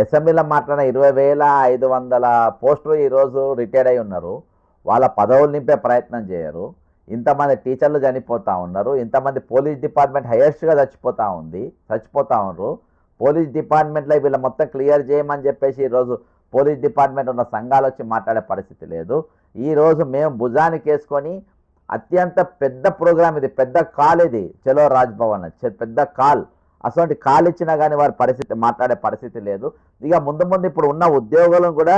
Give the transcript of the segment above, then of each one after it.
అసెంబ్లీలో మాట్లాడిన 20,500 పోస్టులు ఈరోజు రిటైర్డ్ అయి ఉన్నారు. వాళ్ళ పదవులు నింపే ప్రయత్నం చేయరు. ఇంతమంది టీచర్లు చనిపోతూ ఉన్నారు. ఇంతమంది పోలీస్ డిపార్ట్మెంట్ హైయెస్ట్గా చచ్చిపోతూ ఉన్నారు. పోలీస్ డిపార్ట్మెంట్లో వీళ్ళ మొత్తం క్లియర్ చేయమని చెప్పేసి ఈరోజు పోలీస్ డిపార్ట్మెంట్ ఉన్న సంఘాలు వచ్చి మాట్లాడే పరిస్థితి లేదు. ఈరోజు మేము భుజానికి వేసుకొని అత్యంత పెద్ద ప్రోగ్రామ్ ఇది, పెద్ద కాల్ ఇది, చలో రాజ్భవన్ పెద్ద కాల్. అటువంటి కాల్ ఇచ్చినా కానీ వారి పరిస్థితి మాట్లాడే పరిస్థితి లేదు. ఇక ముందు ఇప్పుడు ఉన్న ఉద్యోగులను కూడా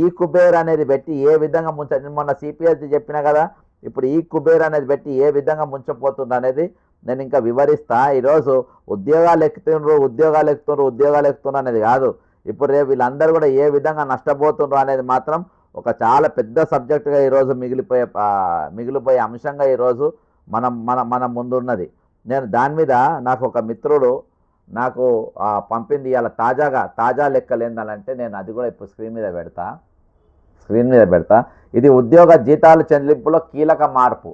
ఈ కుబేర్ అనేది పెట్టి ఏ విధంగా మొన్న సిపిఎస్సి చెప్పినా కదా, ఇప్పుడు ఈ కుబేర్ అనేది పెట్టి ఏ విధంగా ముంచపోతుంది అనేది నేను ఇంకా వివరిస్తా. ఈరోజు ఉద్యోగాలు ఎక్కుతున్నారు అనేది కాదు, ఇప్పుడు రేపు వీళ్ళందరూ కూడా ఏ విధంగా నష్టపోతున్నారు అనేది మాత్రం ఒక చాలా పెద్ద సబ్జెక్టుగా ఈరోజు మిగిలిపోయే అంశంగా ఈరోజు మన ముందున్నది. నేను దాని మీద నాకు ఒక మిత్రుడు నాకు పంపింది ఇవాళ తాజా లెక్కలు ఏంటంటే, నేను అది కూడా ఇప్పుడు స్క్రీన్ మీద పెడతా. ఇది ఉద్యోగ జీతాలు చెల్లింపులో కీలక మార్పు,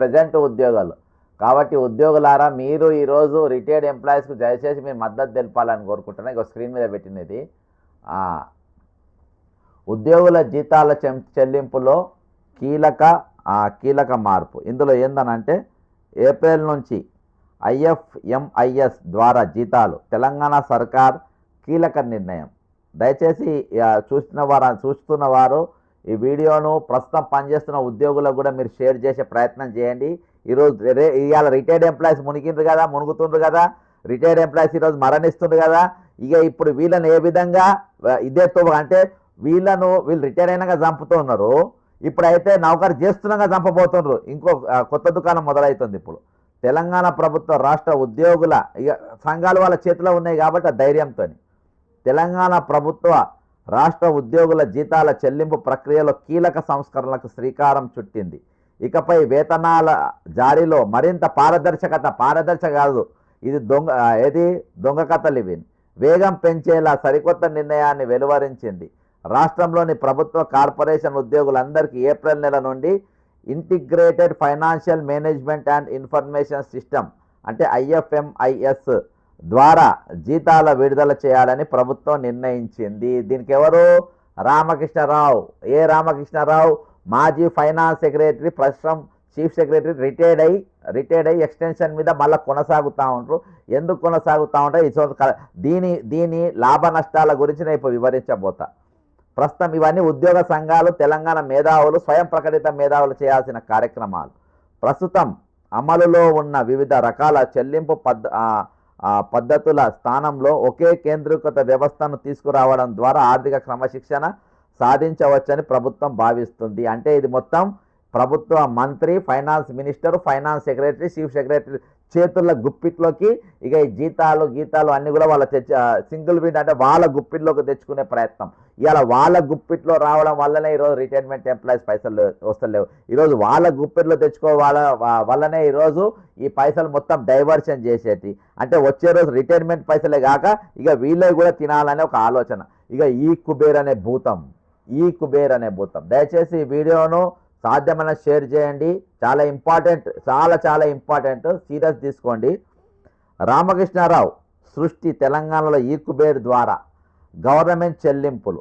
ప్రజెంట్ ఉద్యోగాలు కాబట్టి ఉద్యోగులారా మీరు ఈరోజు రిటైర్డ్ ఎంప్లాయీస్కు దయచేసి మీరు మద్దతు తెలపాలని కోరుకుంటున్నా. ఇక స్క్రీన్ మీద పెట్టినది ఉద్యోగుల జీతాల చెల్లింపులో కీలక మార్పు. ఇందులో ఏందనంటే ఏప్రిల్ నుంచి IFMIS ద్వారా జీతాలు తెలంగాణ సర్కార్ కీలక నిర్ణయం. దయచేసి చూస్తున్న వారు ఈ వీడియోను ప్రస్తుతం పనిచేస్తున్న ఉద్యోగులకు కూడా మీరు షేర్ చేసే ప్రయత్నం చేయండి. ఇవాళ రిటైర్డ్ ఎంప్లాయీస్ మునుగుతుండ్రు కదా, రిటైర్డ్ ఎంప్లాయీస్ ఈరోజు మరణిస్తుండ్రు కదా. ఇప్పుడు వీళ్ళని ఏ విధంగా అంటే వీళ్ళు రిటైర్ అయినాక చంపుతూ ఉన్నారు, ఇప్పుడైతే నౌకరు చేస్తున్నాగా చంపబోతున్నారు. ఇంకో కొత్త దుకాణం మొదలవుతుంది. ఇప్పుడు తెలంగాణ ప్రభుత్వ రాష్ట్ర ఉద్యోగుల సంఘాలు వాళ్ళ చేతిలో ఉన్నాయి కాబట్టి ఆ ధైర్యంతో తెలంగాణ ప్రభుత్వ రాష్ట్ర ఉద్యోగుల జీతాల చెల్లింపు ప్రక్రియలో కీలక సంస్కరణలకు శ్రీకారం చుట్టింది. ఇకపై వేతనాల జారీలో మరింత పారదర్శక కాదు, ఇది దొంగ కథలు ఇవి వేగం పెంచేలా సరికొత్త నిర్ణయాన్ని వెలువరించింది. రాష్ట్రంలోని ప్రభుత్వ కార్పొరేషన్ ఉద్యోగులందరికీ ఏప్రిల్ నెల నుండి integrated financial management and information system అంటే IFMIS ద్వారా జీతాల విడుదల చేయాలని ప్రభుత్వం నిర్ణయించింది. దీనికి ఎవరు? రామకృష్ణారావు. రామకృష్ణారావు మాజీ ఫైనాన్స్ సెక్రటరీ, ప్రస్తుతం చీఫ్ సెక్రటరీ, రిటైర్డ్ అయ్యి ఎక్స్టెన్షన్ మీద మళ్ళీ కొనసాగుతూ ఉంటారు. ఎందుకు కొనసాగుతూ ఉంటారు? దీని లాభ నష్టాల గురించి నేను ఇప్పుడు వివరించబోతా. ప్రస్తుతం ఇవన్నీ ఉద్యోగ సంఘాలు, తెలంగాణ మేధావులు, స్వయం ప్రకటిత మేధావులు చేయాల్సిన కార్యక్రమాలు. ప్రస్తుతం అమలులో ఉన్న వివిధ రకాల చెల్లింపు పద్ధతుల స్థానంలో ఒకే కేంద్రీకృత వ్యవస్థను తీసుకురావడం ద్వారా ఆర్థిక క్రమశిక్షణ సాధించవచ్చని ప్రభుత్వం భావిస్తుంది. అంటే ఇది మొత్తం ప్రభుత్వ మంత్రి, finance minister, finance secretary, chief secretary చేతుల గుప్పిట్లోకి ఇక ఈ గీతాలు అన్నీ కూడా వాళ్ళ సింగిల్ విండ్ అంటే వాళ్ళ గుప్పిట్లోకి తెచ్చుకునే ప్రయత్నం. ఇవాళ వాళ్ళ గుప్పిట్లో రావడం వల్లనే ఈరోజు రిటైర్మెంట్ ఎంప్లాయీస్ పైసలు వస్తలేవు. ఈరోజు వాళ్ళ గుప్పిట్లో వల్లనే ఈరోజు ఈ పైసలు మొత్తం డైవర్షన్ చేసేటి. అంటే వచ్చే రోజు రిటైర్మెంట్ పైసలే కాక ఇక వీళ్ళవి కూడా తినాలనే ఒక ఆలోచన. ఇక ఈ కుబేర్ అనే భూతం. దయచేసి ఈ వీడియోను సాధ్యమైన షేర్ చేయండి. చాలా ఇంపార్టెంట్, సీరియస్ తీసుకోండి. రామకృష్ణారావు సృష్టి తెలంగాణలో ఈ కుబేర్ ద్వారా గవర్నమెంట్ చెల్లింపులు,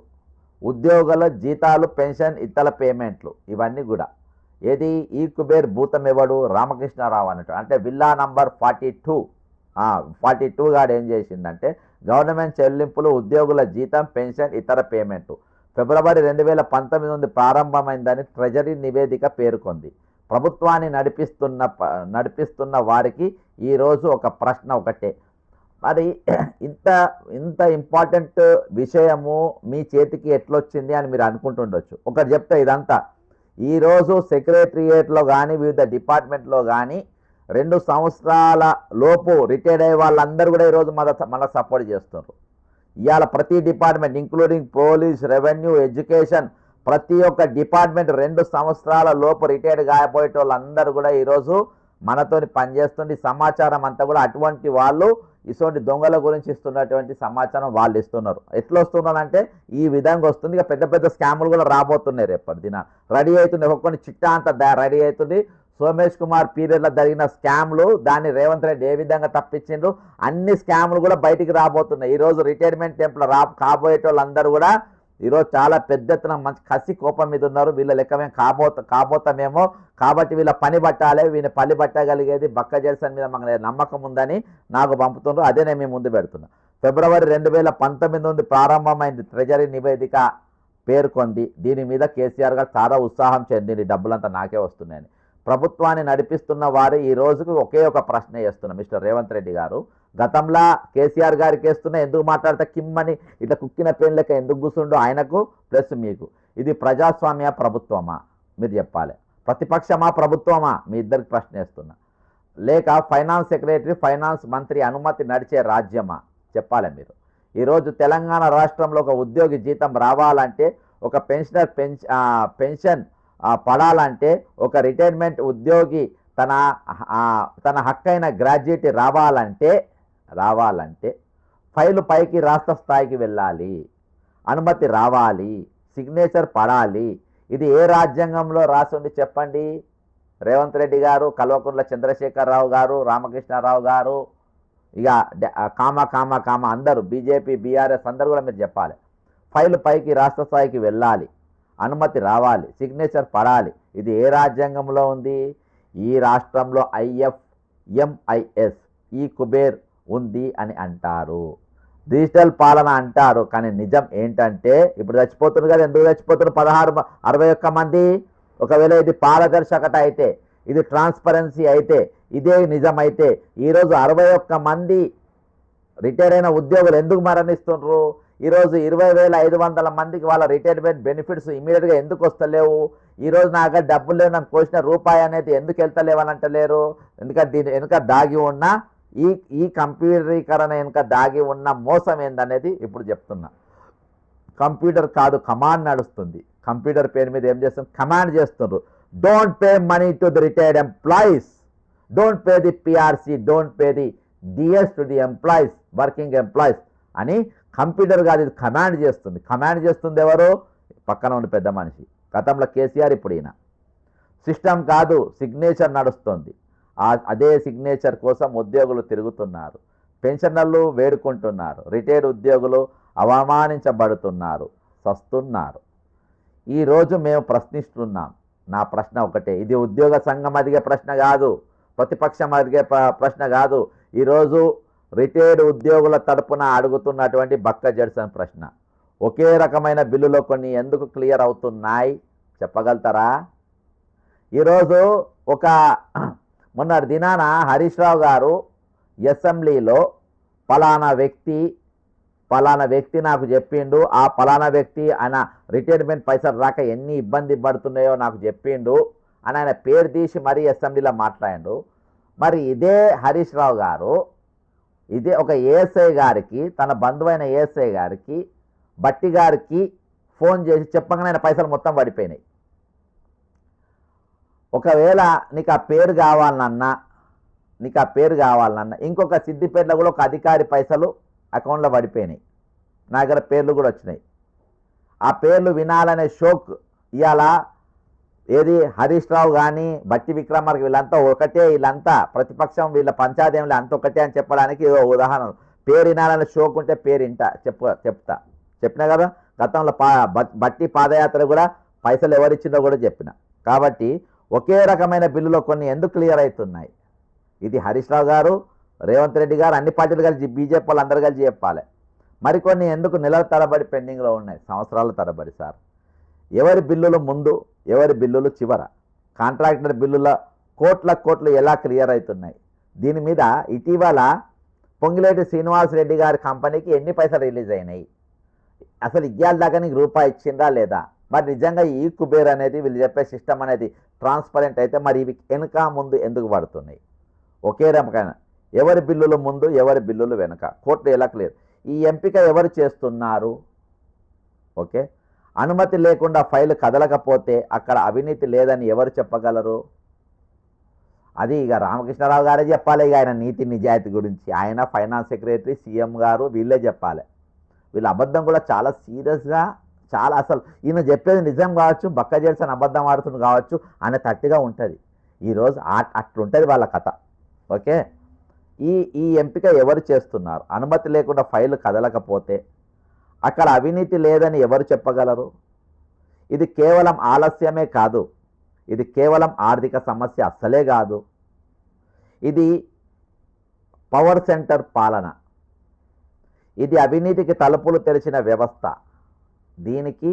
ఉద్యోగుల జీతాలు, పెన్షన్, ఇతర పేమెంట్లు ఇవన్నీ కూడా ఈ కుబేర్ భూతం ఎవడు? రామకృష్ణారావు అన్నట్టు. అంటే విల్లా నంబర్ 42 గాడు ఏం చేసిందంటే గవర్నమెంట్ చెల్లింపులు, ఉద్యోగుల జీతం, పెన్షన్, ఇతర పేమెంట్లు ఫిబ్రవరి 2019 నుండి ప్రారంభమైందని ట్రెజరీ నివేదిక పేర్కొంది. ప్రభుత్వాన్ని నడిపిస్తున్న వారికి ఈరోజు ఒక ప్రశ్న ఒకటే, మరి ఇంత ఇంపార్టెంట్ విషయము మీ చేతికి ఎట్లొచ్చింది అని మీరు అనుకుంటుండొచ్చు. ఒకటి చెప్తే ఇదంతా ఈరోజు సెక్రటరియేట్లో కానీ వివిధ డిపార్ట్మెంట్లో కానీ 2 సంవత్సరాల లోపు రిటైర్డ్ అయ్యే వాళ్ళందరూ కూడా ఈరోజు మనకు సపోర్ట్ చేస్తున్నారు. ఇవాళ ప్రతి department including police, revenue, education, ప్రతి ఒక్క డిపార్ట్మెంట్ 2 సంవత్సరాల లోపు రిటైర్డ్ కాయపోయే వాళ్ళందరూ కూడా ఈరోజు మనతోని పనిచేస్తుంది. సమాచారం అంతా కూడా అటువంటి వాళ్ళు ఇటువంటి దొంగల గురించి ఇస్తున్నటువంటి సమాచారం వాళ్ళు ఇస్తున్నారు. ఎట్లా వస్తున్నారంటే ఈ విధంగా వస్తుంది. ఇక పెద్ద స్కాములు కూడా రాబోతున్నాయి. రేపటి దిన రెడీ అవుతుంది. ఒక్కొక్కని చిట్టా అంతా రెడీ అవుతుంది. సోమేష్ కుమార్ పీరియడ్లో జరిగిన స్కామ్లు, దాన్ని రేవంత్ రెడ్డి ఏ విధంగా తప్పించిండ్రు, అన్ని స్కామ్లు కూడా బయటికి రాబోతున్నాయి. ఈరోజు రిటైర్మెంట్ టెంపుల్ కాబోయేటోళ్ళందరూ కూడా ఈరోజు చాలా పెద్ద ఎత్తున మంచి కసి కోపం మీద ఉన్నారు. వీళ్ళ లెక్క మేము కాబోతామేమో, కాబట్టి వీళ్ళ పని పట్టాలి, వీళ్ళ పని పట్టగలిగేది బక్క జెర్సన్ మీద మాకు నమ్మకం ఉందని నాకు పంపుతున్నారు. అదే నేను మీ ముందు పెడుతున్నా. ఫిబ్రవరి 2019 నుండి ప్రారంభమైంది ట్రెజరీ నివేదిక పేర్కొంది. దీని మీద కేసీఆర్ గారు చాలా ఉత్సాహం చెందింది, డబ్బులంతా నాకే వస్తున్నాయని. ప్రభుత్వాన్ని నడిపిస్తున్న వారు ఈ రోజుకు ఒకే ఒక ప్రశ్న వేస్తున్నా, మిస్టర్ రేవంత్ రెడ్డి గారు, గతంలో కేసీఆర్ గారికి వేస్తున్నా ఎందుకు మాట్లాడితే కిమ్మని ఇట్లా కుక్కిన పెయిన్ లెక్క ఎందుకు కూర్చుండో ఆయనకు ప్లస్ మీకు, ఇది ప్రజాస్వామ్య ప్రభుత్వమా మీరు చెప్పాలి, ప్రతిపక్షమా ప్రభుత్వమా మీ ఇద్దరికి ప్రశ్న వేస్తున్నా, లేక ఫైనాన్స్ సెక్రటరీ ఫైనాన్స్ మంత్రి అనుమతి నడిచే రాజ్యమా చెప్పాలి మీరు. ఈరోజు తెలంగాణ రాష్ట్రంలో ఒక ఉద్యోగి జీతం రావాలంటే, ఒక పెన్షనర్ పెన్షన్ పడాలంటే, ఒక రిటైర్మెంట్ ఉద్యోగి తన హక్కైన గ్రాడ్యుయేట్ రావాలంటే ఫైలు పైకి రాష్ట్ర స్థాయికి వెళ్ళాలి, అనుమతి రావాలి, సిగ్నేచర్ పడాలి. ఇది ఏ రాజ్యాంగంలో రాసుండి చెప్పండి రేవంత్ రెడ్డి గారు, కల్వకుంట్ల చంద్రశేఖరరావు గారు, రామకృష్ణారావు గారు, ఇక కామ అందరూ బీజేపీ బీఆర్ఎస్ అందరూ కూడా మీరు చెప్పాలి. ఫైలు పైకి రాష్ట్ర స్థాయికి వెళ్ళాలి, అనుమతి రావాలి, సిగ్నేచర్ పడాలి. ఇది ఏ రాజ్యాంగంలో ఉంది? ఈ రాష్ట్రంలో IFMIS ఈ కుబేర్ ఉంది అని అంటారు, డిజిటల్ పాలన అంటారు. కానీ నిజం ఏంటంటే ఇప్పుడు చచ్చిపోతున్నారు కదా, ఎందుకు చచ్చిపోతున్నారు 61 మంది? ఒకవేళ ఇది పారదర్శకత అయితే, ఇది ట్రాన్స్పరెన్సీ అయితే, ఇదే నిజమైతే ఈరోజు 61 మంది రిటైర్ అయిన ఉద్యోగులు ఎందుకు మరణిస్తున్నారు? ఈరోజు 20,500 మందికి వాళ్ళ రిటైర్మెంట్ బెనిఫిట్స్ ఇమీడియట్గా ఎందుకు వస్తలేవు? ఈరోజు నా దగ్గర డబ్బులు లేవు, నాకు కోసిన రూపాయి అనేది ఎందుకు వెళ్తలేవని అంటలేరు? ఎందుకంటే దీని వెనుక దాగి ఉన్న ఈ కంప్యూటరీకరణ వెనుక దాగి ఉన్న మోసం ఏందనేది ఇప్పుడు చెప్తున్నా. కంప్యూటర్ కాదు, కమాండ్ నడుస్తుంది. కంప్యూటర్ పేరు మీద ఏం చేస్తుంది? కమాండ్ చేస్తున్నారు. Don't pay money to the retired employees, don't pay the PRC, don't pay the DS to the employees, working employees అని కంప్యూటర్ కాదు, ఇది కమాండ్ చేస్తుంది. కమాండ్ చేస్తుంది ఎవరు? పక్కన ఉన్న పెద్ద మనిషి. గతంలో కేసీఆర్, ఇప్పుడు ఈయన. సిస్టమ్ కాదు, సిగ్నేచర్ నడుస్తుంది. అదే సిగ్నేచర్ కోసం ఉద్యోగులు తిరుగుతున్నారు, పెన్షనర్లు వేడుకుంటున్నారు, రిటైర్డ్ ఉద్యోగులు అవమానించబడుతున్నారు, సస్తున్నారు. ఈరోజు మేము ప్రశ్నిస్తున్నాం. నా ప్రశ్న ఒకటే, ఇది ఉద్యోగ సంఘం అడిగే ప్రశ్న కాదు, ప్రతిపక్షం అడిగే ప్రశ్న కాదు. ఈరోజు రిటైర్డ్ ఉద్యోగుల తరపున అడుగుతున్నటువంటి బక్క జెర్సన్ ప్రశ్న. ఒకే రకమైన బిల్లులో కొన్ని ఎందుకు క్లియర్ అవుతున్నాయి చెప్పగలుగుతారా? ఈరోజు మొన్నటి దినాన హరీష్ రావు గారు అసెంబ్లీలో పలానా వ్యక్తి నాకు చెప్పిండు, ఆ పలానా వ్యక్తి ఆయన రిటైర్మెంట్ పైసలు రాక ఎన్ని ఇబ్బంది పడుతున్నాయో నాకు చెప్పిండు అని ఆయన పేరు తీసి మరీ అసెంబ్లీలో మాట్లాడిండు. మరి ఇదే హరీష్ రావు గారు ఇదే ఒక ఏఎస్ఐ గారికి, తన బంధువైన ఏఎస్ఐ గారికి, బట్టి గారికి ఫోన్ చేసి చెప్పగానే ఆయన పైసలు మొత్తం పడిపోయినాయి. ఒకవేళ నీకు ఆ పేరు కావాలన్నా ఇంకొక సిద్దిపేటలో కూడా ఒక అధికారి పైసలు అకౌంట్లో పడిపోయినాయి. నా దగ్గర పేర్లు కూడా వచ్చినాయి. ఆ పేర్లు వినాలనే షోక్ ఇవాళ ఏది హరీష్ రావు కానీ బట్టి విక్రమార్క వీళ్ళంతా ఒకటే, వీళ్ళంతా ప్రతిపక్షం, వీళ్ళ పంచాయతీలు అంత ఒకటే అని చెప్పడానికి ఉదాహరణ. పేరు వినాలనే షోక్ ఉంటే పేరు చెప్పినా కదా. గతంలో బట్టి పాదయాత్ర కూడా పైసలు ఎవరిచ్చిందో కూడా చెప్పిన. కాబట్టి ఒకే రకమైన బిల్లులో కొన్ని ఎందుకు క్లియర్ అవుతున్నాయి? ఇది హరీష్ రావు గారు, రేవంత్ రెడ్డి గారు, అన్ని పార్టీలు కలిసి, బీజేపీ వాళ్ళు అందరు కలిసి చెప్పాలి. మరికొన్ని ఎందుకు నెలల తరబడి పెండింగ్లో ఉన్నాయి, సంవత్సరాల తరబడి? సార్, ఎవరి బిల్లులు ముందు, ఎవరి బిల్లులు చివర? కాంట్రాక్టర్ బిల్లుల కోట్లు ఎలా క్లియర్ అవుతున్నాయి? దీని మీద ఇటీవల పొంగిలేటి శ్రీనివాసరెడ్డి గారి కంపెనీకి ఎన్ని పైసలు రిలీజ్ అయినాయి? అసలు ఇయ్యాల దాకా నీకు రూపాయి ఇచ్చిందా లేదా? మరి నిజంగా ఈ కుబేర్ అనేది, వీళ్ళు చెప్పే సిస్టమ్ అనేది ట్రాన్స్పరెంట్ అయితే మరి ఇవి వెనుక ముందు ఎందుకు పడుతున్నాయి? ఒకే రకమైన ఎవరి బిల్లులు ముందు, ఎవరి బిల్లులు వెనుక, కోర్టు ఎలా క్లియర్? ఈ ఎంపిక ఎవరు చేస్తున్నారు? ఓకే, అనుమతి లేకుండా ఫైలు కదలకపోతే అక్కడ అవినీతి లేదని ఎవరు చెప్పగలరు? అది ఇక రామకృష్ణారావు గారే చెప్పాలి. ఇక ఆయన నీతి నిజాయితీ గురించి ఆయన ఫైనాన్స్ సెక్రటరీ, సీఎం గారు వీళ్ళే చెప్పాలి. వీళ్ళ అబద్ధం కూడా చాలా సీరియస్గా, చాలా అసలు ఈయన చెప్పేది నిజం కావచ్చు, బక్క జెర్సన్ అబద్ధం ఆడుతుంది కావచ్చు, ఆయన తట్టిగా ఉంటుంది. ఈరోజు అట్లుంటుంది వాళ్ళ కథ. ఓకే, ఈ ఈ ఎంపిక ఎవరు చేస్తున్నారు? అనుమతి లేకుండా ఫైలు కదలకపోతే అక్కడ అవినీతి లేదని ఎవరు చెప్పగలరు? ఇది కేవలం ఆలస్యమే కాదు, ఇది కేవలం ఆర్థిక సమస్య అస్సలే కాదు. ఇది పవర్ సెంటర్ పాలన, ఇది అవినీతికి తలుపులు తెరిచిన వ్యవస్థ. దీనికి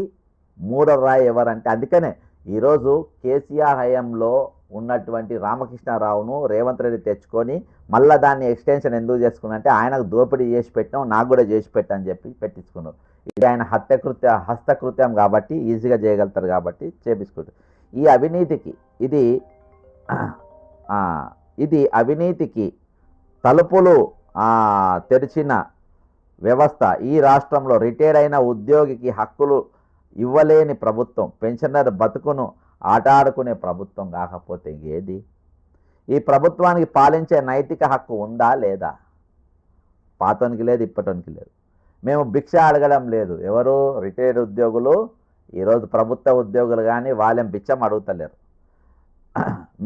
మూడరాయి ఎవరంటే, అందుకనే ఈరోజు కేసీఆర్ హయాంలో ఉన్నటువంటి రామకృష్ణారావును రేవంత్ రెడ్డి తెచ్చుకొని మళ్ళీ దాన్ని ఎక్స్టెన్షన్ ఎందుకు చేసుకున్నంటే ఆయనకు దోపిడీ చేసి పెట్టాం, నాకు కూడా చేసి పెట్టని చెప్పి పెట్టించుకున్నారు. ఇది ఆయన హస్తకృత్యం కాబట్టి ఈజీగా చేయగలుగుతారు కాబట్టి చేపించుకుంటారు. ఈ అవినీతికి ఇది అవినీతికి తలుపులు తెరిచిన వ్యవస్థ. ఈ రాష్ట్రంలో రిటైర్ అయిన ఉద్యోగికి హక్కులు ఇవ్వలేని ప్రభుత్వం, పెన్షనర్ బతుకును ఆటాడుకునే ప్రభుత్వం కాకపోతే ఏది? ఈ ప్రభుత్వానికి పాలించే నైతిక హక్కు ఉందా లేదా? పాతోనికి లేదు, ఇప్పటోనికి లేదు. మేము భిక్ష అడగడం లేదు. ఎవరు రిటైర్డ్ ఉద్యోగులు ఈరోజు ప్రభుత్వ ఉద్యోగులు కానీ వాళ్ళేం బిచ్చం అడుగుతలేరు.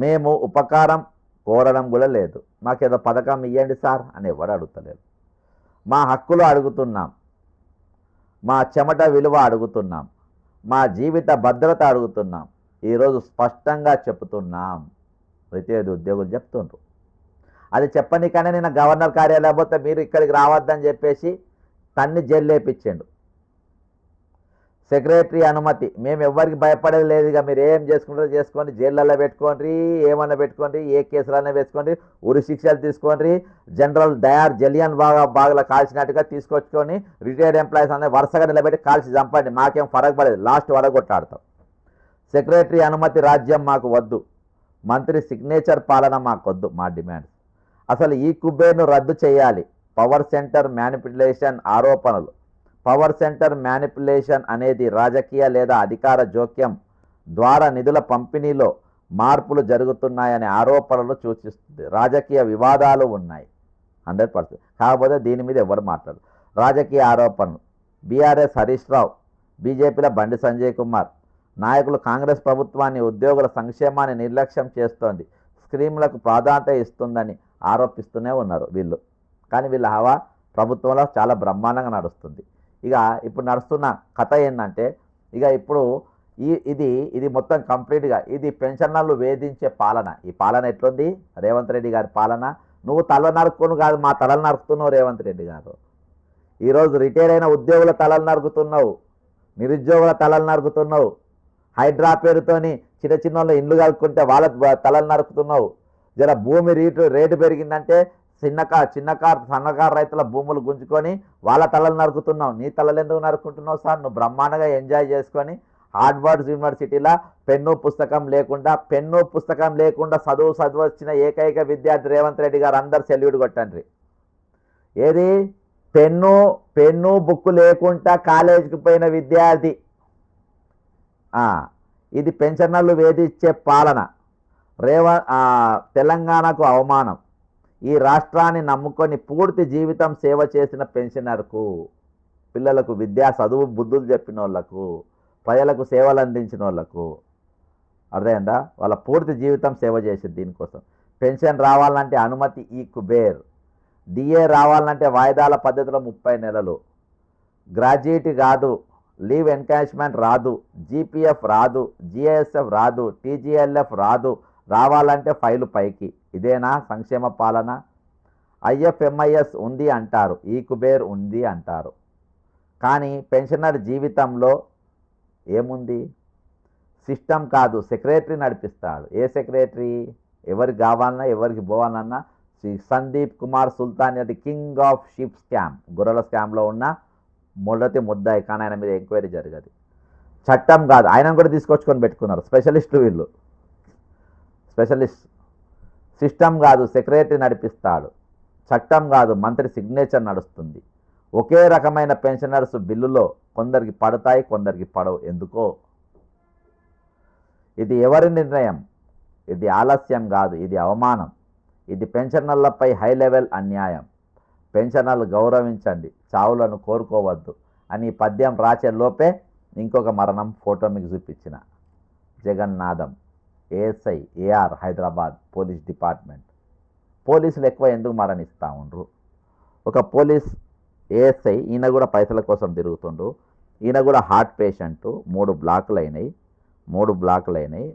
మేము ఉపకారం కోరడం కూడా లేదు. మాకేదో పథకం ఇవ్వండి సార్ అని ఎవరు అడుగుతలేరు. మా హక్కులు అడుగుతున్నాం, మా చెమట విలువ అడుగుతున్నాం, మా జీవిత భద్రత అడుగుతున్నాం. ఈరోజు స్పష్టంగా చెప్తున్నాం, రిటైర్డ్ ఉద్యోగులు చెప్తుండ్రు. అది చెప్పనికనే నేను గవర్నర్ కార్యాలయం పోతే మీరు ఇక్కడికి రావద్దని చెప్పేసి తన్ని జైలు లేపించిండు. సెక్రటరీ అనుమతి, మేము ఎవరికి భయపడేది లేదు. ఇక మీరు ఏం చేసుకుంటారో చేసుకోండి, జైళ్ళల్లో పెట్టుకోండి, ఏమన్నా పెట్టుకోండి, ఏ కేసులన్నా వేసుకోండి, ఉరి శిక్షలు తీసుకోండి, జనరల్ డయార్ జలియన్ బాగా కాల్చినట్టుగా తీసుకొచ్చుకొని రిటైర్డ్ ఎంప్లాయీస్ అందరూ వరుసగా నిలబెట్టి కాల్చి చంపండి, మాకేం ఫరక్ పడేది, లాస్ట్ వడగొట్టాడతాం. సెక్రటరీ అనుమతి రాజ్యం మాకు వద్దు, మంత్రి సిగ్నేచర్ పాలన మాకొద్దు. మా డిమాండ్స్ అసలు ఈ కుబేర్ను రద్దు చేయాలి. పవర్ సెంటర్ మ్యానిపులేషన్ ఆరోపణలు. పవర్ సెంటర్ మ్యానిపులేషన్ అనేది రాజకీయ లేదా అధికార జోక్యం ద్వారా నిధుల పంపిణీలో మార్పులు జరుగుతున్నాయనే ఆరోపణలు సూచిస్తుంది. రాజకీయ వివాదాలు ఉన్నాయి 100%. కాకపోతే దీని మీద ఎవరు మాట్లాడరు. రాజకీయ ఆరోపణలు. బీఆర్ఎస్ హరీష్ రావు, బీజేపీలో బండి సంజయ్ కుమార్ నాయకులు కాంగ్రెస్ ప్రభుత్వాన్ని ఉద్యోగుల సంక్షేమాన్ని నిర్లక్ష్యం చేస్తోంది, స్కీములకు ప్రాధాన్యత ఇస్తుందని ఆరోపిస్తూనే ఉన్నారు వీళ్ళు. కానీ వీళ్ళ హవా ప్రభుత్వంలో చాలా బ్రహ్మాండంగా నడుస్తుంది. ఇక ఇప్పుడు నడుస్తున్న కథ ఏంటంటే, ఇక ఇప్పుడు ఇది మొత్తం కంప్లీట్గా ఇది పెన్షనర్లు వేధించే పాలన. ఈ పాలన ఎట్లుంది? రేవంత్ రెడ్డి గారి పాలన. నువ్వు తల నరుక్కును కాదు, మా తలలు నరుకుతున్నావు రేవంత్ రెడ్డి గారు. ఈరోజు రిటైర్ అయిన ఉద్యోగుల తలలు నరుకుతున్నావు, నిరుద్యోగుల తలలు నరుకుతున్నావు, హైడ్రా పేరుతోని చిన్న చిన్న వాళ్ళు ఇండ్లు కలుపుకుంటే వాళ్ళ తలలు నరుకుతున్నావు. జర భూమి రేటు పెరిగిందంటే సన్నకారు రైతుల భూములు గుంజుకొని వాళ్ళ తలలు నరుకుతున్నావు. నీ తలలు ఎందుకు నరుకుంటున్నావు సార్? నువ్వు బ్రహ్మాండంగా ఎంజాయ్ చేసుకొని హార్వర్డ్ యూనివర్సిటీలో పెన్ను పుస్తకం లేకుండా చదువు వచ్చిన ఏకైక విద్యార్థి రేవంత్ రెడ్డి గారు. అందరు సెల్యూట్ కొట్టండి. ఏది పెన్ను బుక్కు లేకుండా కాలేజీకి పోయిన విద్యార్థి. ఇది పెన్షనర్లు వేధించే పాలన. తెలంగాణకు అవమానం. ఈ రాష్ట్రాన్ని నమ్ముకొని పూర్తి జీవితం సేవ చేసిన పెన్షనర్కు, పిల్లలకు విద్యా చదువు బుద్ధులు చెప్పిన వాళ్ళకు, ప్రజలకు సేవలు అందించిన వాళ్ళకు అర్థమైందా? వాళ్ళ పూర్తి జీవితం సేవ చేసింది దీనికోసం. పెన్షన్ రావాలంటే అనుమతి ఈ కుబేర్, డిఏ రావాలంటే వాయిదాల పద్ధతిలో 30 నెలలు, గ్రాడ్యుయేట్ కాదు, లీవ్ ఎన్కాష్మెంట్ రాదు, జీపీఎఫ్ రాదు, జిఎస్ఎఫ్ రాదు, టీజీఎల్ఎఫ్ రాదు, రావాలంటే ఫైలు పైకి. ఇదేనా సంక్షేమ పాలన? ఐఎఫ్ఎంఐఎస్ ఉంది అంటారు, ఈ కుబేర్ ఉంది అంటారు. కానీ పెన్షనర్ జీవితంలో ఏముంది? సిస్టమ్ కాదు, సెక్రటరీ నడిపిస్తాడు. ఏ సెక్రటరీ? ఎవరికి కావాలన్నా ఎవరికి పోవాలన్నా సందీప్ కుమార్ సుల్తాన్, అది కింగ్ ఆఫ్ షిప్ స్కామ్, గొర్రెల స్కామ్లో ఉన్న మొదటి ముద్దాయి. కానీ ఆయన మీద ఎంక్వైరీ జరగదు. చట్టం కాదు, ఆయనను కూడా తీసుకొచ్చుకొని పెట్టుకున్నారు స్పెషలిస్టులు వీళ్ళు. సిస్టమ్ కాదు, సెక్రటరీ నడిపిస్తాడు. చట్టం కాదు, మంత్రి సిగ్నేచర్ నడుస్తుంది. ఒకే రకమైన పెన్షనర్స్ బిల్లులో కొందరికి పడతాయి, కొందరికి పడవు. ఎందుకో? ఇది ఎవరి నిర్ణయం? ఇది ఆలస్యం కాదు, ఇది అవమానం. ఇది పెన్షనర్లపై హై లెవెల్ అన్యాయం. పెన్షనర్లు గౌరవించండి, చావులను కోరుకోవద్దు అని పద్యం రాసే లోపే ఇంకొక మరణం ఫోటో మీకు చూపించిన Jagannatham. ASI AR Hyderabad police department. పోలీసులు ఎక్కువ ఎందుకు మరణిస్తూ ఉండ్రు? ఒక పోలీస్ ఏఎస్ఐ ఈయన కూడా పైసల కోసం తిరుగుతుండు. ఈయన కూడా హార్ట్ పేషెంటు. 3 బ్లాకులు అయినాయి.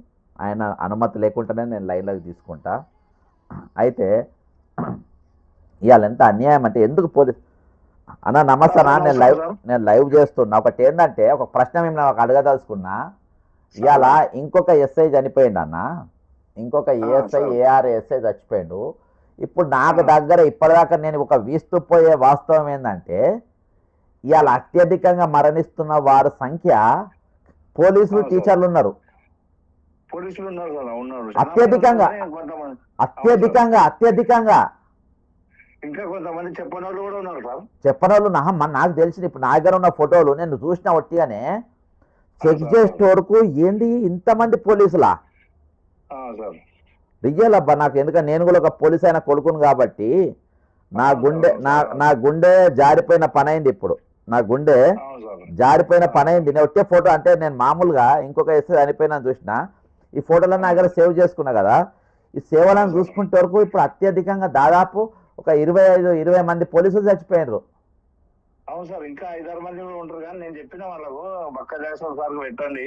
ఆయన అనుమతి లేకుండానే నేను లైన్లోకి తీసుకుంటా. అయితే ఇవాళ ఎంత అన్యాయం అంటే ఎందుకు పోలీస్ అన్న నమస్తే అన్న, నేను లైవ్ చేస్తున్నా. ఒకటి ఏంటంటే ఒక ప్రశ్న మేము నాకు అడగదలుచుకున్నా. ఇవాళ ఇంకొక ఎస్ఐ చనిపోయిండు అన్న, ఇంకొక ఏఎస్ఐ ఏఆర్ ఎస్ఐ చచ్చిపోయిండు. ఇప్పుడు నాకు దగ్గర ఇప్పటిదాకా నేను ఒక వీస్తుపోయే వాస్తవం ఏంటంటే ఇవాళ అత్యధికంగా మరణిస్తున్న వారి సంఖ్య పోలీసులు టీచర్లు ఉన్నారు. అత్యధికంగా ఇంకా కొంతమంది చెప్పని వాళ్ళు కూడా ఉన్నారు సార్. చెప్పని వాళ్ళు నాకు తెలిసింది. ఇప్పుడు నా దగ్గర ఉన్న ఫోటోలు నేను చూసిన ఒట్టిగానే చెక్ చేసే వరకు ఏంది ఇంతమంది పోలీసులా రియల్ అబ్బా. నాకు ఎందుకంటే నేను కూడా ఒక పోలీస్ అయిన కొడుకును కాబట్టి నా గుండె జారిపోయిన పని అయింది. ఇప్పుడు నా గుండె జారిపోయిన పని అయింది. నేను వచ్చే ఫోటో అంటే నేను మామూలుగా ఇంకొక ఎస్ఐ చనిపోయినా చూసిన ఈ ఫోటోలను నా దగ్గర సేవ్ చేసుకున్నా కదా. ఈ సేవలను చూసుకుంటే వరకు ఇప్పుడు అత్యధికంగా దాదాపు ఒక 25 మంది పోలీసులు చచ్చిపోయినారు. అవును సార్, ఇంకా 5-6 మంది కూడా ఉంటారు. కానీ నేను చెప్పిన వాళ్ళకు బక్క జాగ్రత్త సార్ పెట్టండి,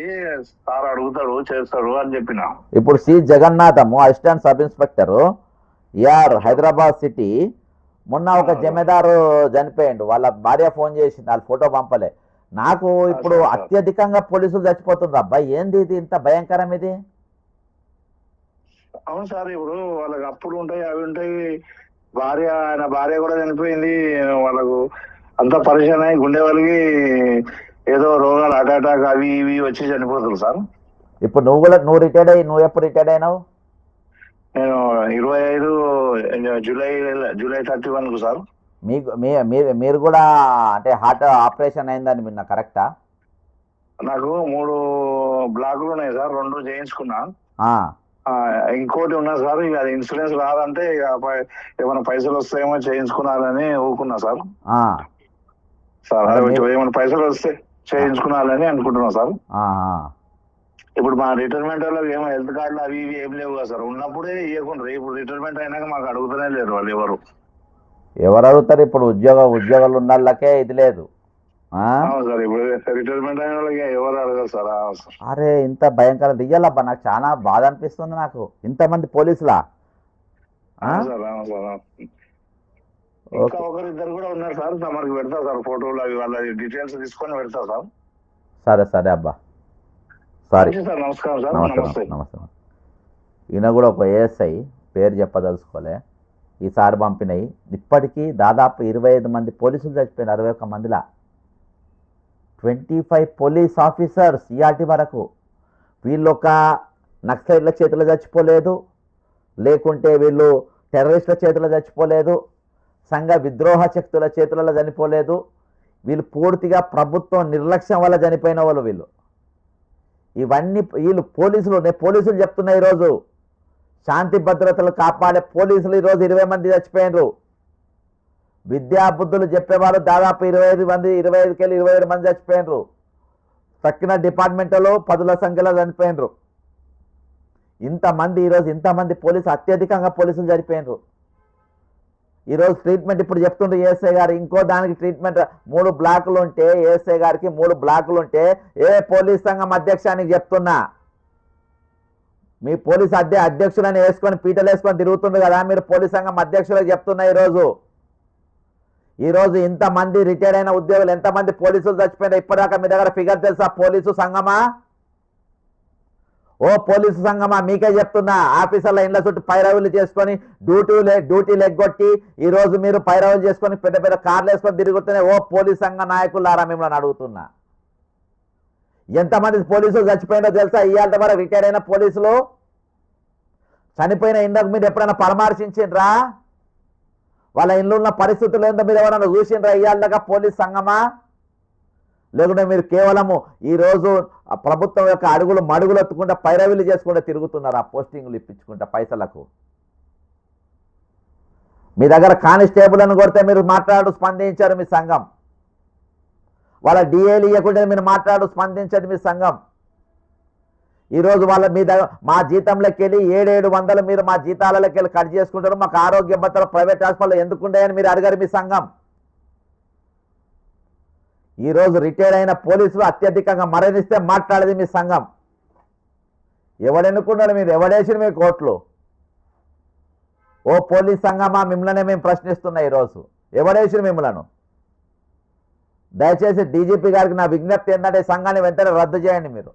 సార్ అడుగుతాడు చేస్తాడు అని చెప్పిన. ఇప్పుడు C Jagannatham assistant sub inspector AR Hyderabad city మొన్న ఒక జమీదారు చనిపోయిండు. వాళ్ళ భార్య ఫోన్ చేసింది, వాళ్ళ ఫోటో పంపలే నాకు. ఇప్పుడు అత్యధికంగా పోలీసులు చచ్చిపోతున్నారు. అబ్బాయి ఏంది ఇది ఇంత భయంకరం ఇది? అవును సార్, ఇప్పుడు వాళ్ళకి అప్పులు ఉంటాయి అవి ఉంటాయి. ఆయన భార్య కూడా చనిపోయింది. వాళ్ళకు అంతా పరిచయం అయ్యి గుండె వాళ్ళకి ఏదో రోగాలు హార్ట్ అటాక్ అవి ఇవి వచ్చి చనిపోతుంది సార్. ఇప్పుడు నువ్వు ఎప్పుడు రిటైర్డ్ అయినావు? నేను 25 జూలై 31 సార్. మీరు కూడా అంటే హార్ట్ ఆపరేషన్ అయిందని విన్నా, కరెక్టా? నాకు 3 బ్లాకులు ఉన్నాయి సార్, 2 చేయించుకున్నా. ఇంకోటి ఉన్నా సార్, ఇక అది ఇన్సూరెన్స్ రాదంటే ఇక ఏమైనా పైసలు వస్తాయేమో చేయించుకున్నారని ఊరుకున్నా సార్. ఏమైనా పైసలు వస్తే చేయించుకున్నారని అనుకుంటున్నా సార్. ఇప్పుడు మా రిటైర్మెంట్ వాళ్ళకి ఏమో హెల్త్ కార్డులు అవి ఇవి ఏం లేవు కదా సార్. ఉన్నప్పుడే ఇవ్వకుండా ఇప్పుడు రిటైర్మెంట్ అయినాక మాకు అడుగుతూనే లేరు వాళ్ళు. ఎవరు అడుగుతారు? ఇప్పుడు ఉద్యోగాలు ఉన్న వాళ్ళకే ఇది లేదు సార్. ఇప్పుడు రిటైర్మెంట్ అయిన వాళ్ళకి ఎవరు అడగరు సార్. అరే ఇంత భయంకరం రియల్ అబ్బా. నాకు చాలా బాధ అనిపిస్తుంది. నాకు ఇంతమంది పోలీసులా? ఇంకా ఒకరిద్దరు కూడా ఉన్నారు సార్, మనకి పెడతా సార్ ఫోటోలు అవి వాళ్ళ డీటెయిల్స్ తీసుకొని పెడతా సార్. సరే అబ్బా, సారీ సార్. నమస్కారం సార్. నమస్తే. ఈయన కూడా ఒక ఏఎస్ఐ, పేరు చెప్పదలుచుకోలే, ఈసారి పంపినాయి. ఇప్పటికీ దాదాపు 25 మంది పోలీసులు చచ్చిపోయినారు. 61 మందిలా 25 పోలీస్ ఆఫీసర్స్ ఇయాటి వరకు. వీళ్ళు ఒక నక్సలైట్ల చేతిలో చచ్చిపోలేదు, లేకుంటే వీళ్ళు టెర్రరిస్టుల చేతిలో చచ్చిపోలేదు, సంఘ విద్రోహ శక్తుల చేతులలో చనిపోలేదు. వీళ్ళు పూర్తిగా ప్రభుత్వం నిర్లక్ష్యం వల్ల చనిపోయిన వాళ్ళు వీళ్ళు. వీళ్ళు పోలీసులు చెప్తున్నా ఈరోజు శాంతి భద్రతలు కాపాడే పోలీసులు ఈరోజు 20 మంది చచ్చిపోయినరు. విద్యాబుద్ధులు చెప్పేవారు దాదాపు 25 మంది, 27 మంది చచ్చిపోయినరు. తక్కిన డిపార్ట్మెంట్లో 10ల సంఖ్యలో చనిపోయినరు. ఇంతమంది పోలీసు అత్యధికంగా పోలీసులు చనిపోయినరు. ఈరోజు ట్రీట్మెంట్ ఇప్పుడు చెప్తుండ్రు ఏఎస్ఐ గారు. ఇంకో దానికి ట్రీట్మెంట్ 3 బ్లాకులు ఉంటే ఏఎస్ఐ గారికి 3 బ్లాకులు ఉంటే పోలీస్ సంఘం అధ్యక్షానికి చెప్తున్నా, మీ పోలీస్ అధ్యక్షులని వేసుకొని పీటలు వేసుకొని తిరుగుతుంది కదా, మీరు పోలీస్ సంఘం అధ్యక్షులకు చెప్తున్నా. ఈరోజు ఇంతమంది రిటైర్ అయిన ఉద్యోగులు ఎంతమంది పోలీసులు చచ్చిపోయినా ఇప్పటిదాకా మీ దగ్గర ఫిగర్ తెలుసా? పోలీసు సంఘమా, పోలీసు సంఘమా, మీకే చెప్తున్నా. ఆఫీసర్ల ఇండ్ల చుట్టూ పైరవులు చేసుకొని డ్యూటీలు ఎగ్గొట్టి ఈరోజు మీరు పైరవులు చేసుకొని పెద్ద పెద్ద కార్లు వేసుకొని తిరుగుతూనే పోలీసు సంఘ నాయకులారా మిమ్మల్ని అడుగుతున్నా, ఎంతమంది పోలీసులు చచ్చిపోయినో తెలుసా? ఇవాళ వరకు రిటైర్ అయిన పోలీసులు చనిపోయిన ఇండ్లకు మీరు ఎప్పుడైనా పరామర్శించిండ్రా? వాళ్ళ ఇంట్లో ఉన్న పరిస్థితులు ఏంటో మీరు ఎవరైనా చూసిండ్రా? ఇవాళ పోలీస్ సంఘమా? లేకుంటే మీరు కేవలము ఈరోజు ప్రభుత్వం యొక్క మడుగులు ఎత్తుకుంటే పైరవీలు చేసుకుంటే తిరుగుతున్నారు, ఆ పోస్టింగ్లు ఇప్పించుకుంటా పైసలకు. మీ దగ్గర కానిస్టేబుల్ని కొడితే మీరు స్పందించారు మీ సంఘం. వాళ్ళ డిఏలు ఇవ్వకుంటే మీరు స్పందించదు మీ సంఘం. ఈరోజు వాళ్ళ మీద మా జీతంలోకి వెళ్ళి 700 మీరు మా జీతాలలోకి వెళ్ళి కట్ చేసుకుంటారు, మాకు ఆరోగ్య భద్రత ప్రైవేట్ హాస్పిటల్ ఎందుకుంటాయని మీరు అడగారు మీ సంఘం. ఈరోజు రిటైర్ అయిన పోలీసులు అత్యధికంగా మరణిస్తే మాట్లాడేది మీ సంఘం. ఎవడెన్నుకున్నాడు మీరు? ఎవడేసిన మీ కోర్టులు? ఓ పోలీస్ సంఘమా, మిమ్మల్నే మేము ప్రశ్నిస్తున్నా ఈరోజు. ఎవడేసిన మిమ్మలను? దయచేసి డీజీపీ గారికి నా విజ్ఞప్తి ఏంటంటే సంఘాన్ని వెంటనే రద్దు చేయండి. మీరు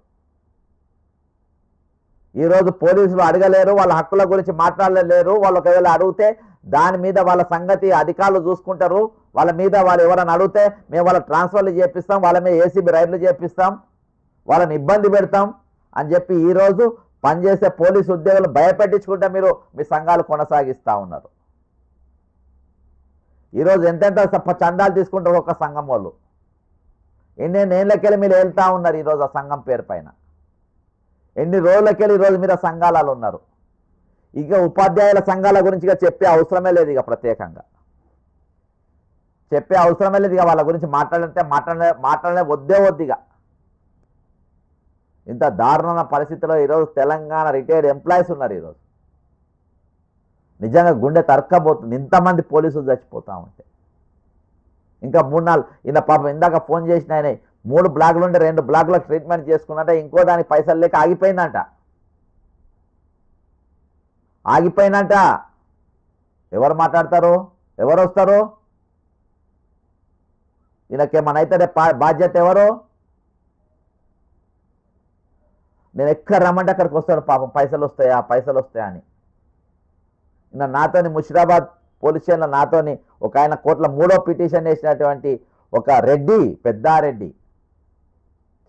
ఈరోజు పోలీసులు అడగలేరు, వాళ్ళ హక్కుల గురించి మాట్లాడలేరు. వాళ్ళు ఒకవేళ అడిగితే దాని మీద వాళ్ళ సంగతి అధికారులు చూసుకుంటారు. వాళ్ళ మీద వాళ్ళు ఎవరైనా అడిగితే మేము వాళ్ళ ట్రాన్స్ఫర్లు చేపిస్తాం, వాళ్ళ మీద ఏసీబీ రైడ్లు చేపిస్తాం, వాళ్ళని ఇబ్బంది పెడతాం అని చెప్పి ఈరోజు పనిచేసే పోలీసు ఉద్యోగులు భయపెట్టించుకుంటే మీరు మీ సంఘాలు కొనసాగిస్తూ ఉన్నారు. ఈరోజు ఎంతెంత చందాలు తీసుకుంటారు ఒక సంఘం వాళ్ళు. ఎన్నేళ్ళకెళ్ళి మీరు వెళ్తూ ఉన్నారు ఈరోజు ఆ సంఘం పేరు పైన. ఎన్ని రోజులకెళ్ళి ఈరోజు మీరు ఆ సంఘాలలో ఉన్నారు. ఇక ఉపాధ్యాయుల సంఘాల గురించి చెప్పే అవసరమే లేదు. ఇక ప్రత్యేకంగా చెప్పే అవసరమే లేదు. ఇక వాళ్ళ గురించి మాట్లాడలే వద్దే వద్దిగా. ఇంత దారుణమైన పరిస్థితిలో ఈరోజు తెలంగాణ రిటైర్డ్ ఎంప్లాయీస్ ఉన్నారు. ఈరోజు నిజంగా గుండె తరక్కబోతుంది ఇంతమంది పోలీసులు చచ్చిపోతూ ఉంటే. ఇంకా 3-4 ఈయన పాపం ఇందాక ఫోన్ చేసిన ఆయన 3 బ్లాకులు ఉంటే 2 బ్లాకులకు ట్రీట్మెంట్ చేసుకున్నట్ట, ఇంకో దానికి పైసలు లేక ఆగిపోయిందంట. ఎవరు మాట్లాడతారు? ఎవరు వస్తారు? ఈయనకేమన్నా అయితే బాధ్యత ఎవరు? నేను ఎక్కడ రమ్మంటే అక్కడికి వస్తాను. పాపం పైసలు వస్తాయా అని. ఈయన నాతోని ముషిరాబాద్ పోలీస్ స్టేషన్లో నాతోని ఒక ఆయన కోట్ల 3వ పిటిషన్ వేసినటువంటి ఒక రెడ్డి, పెద్దారెడ్డి,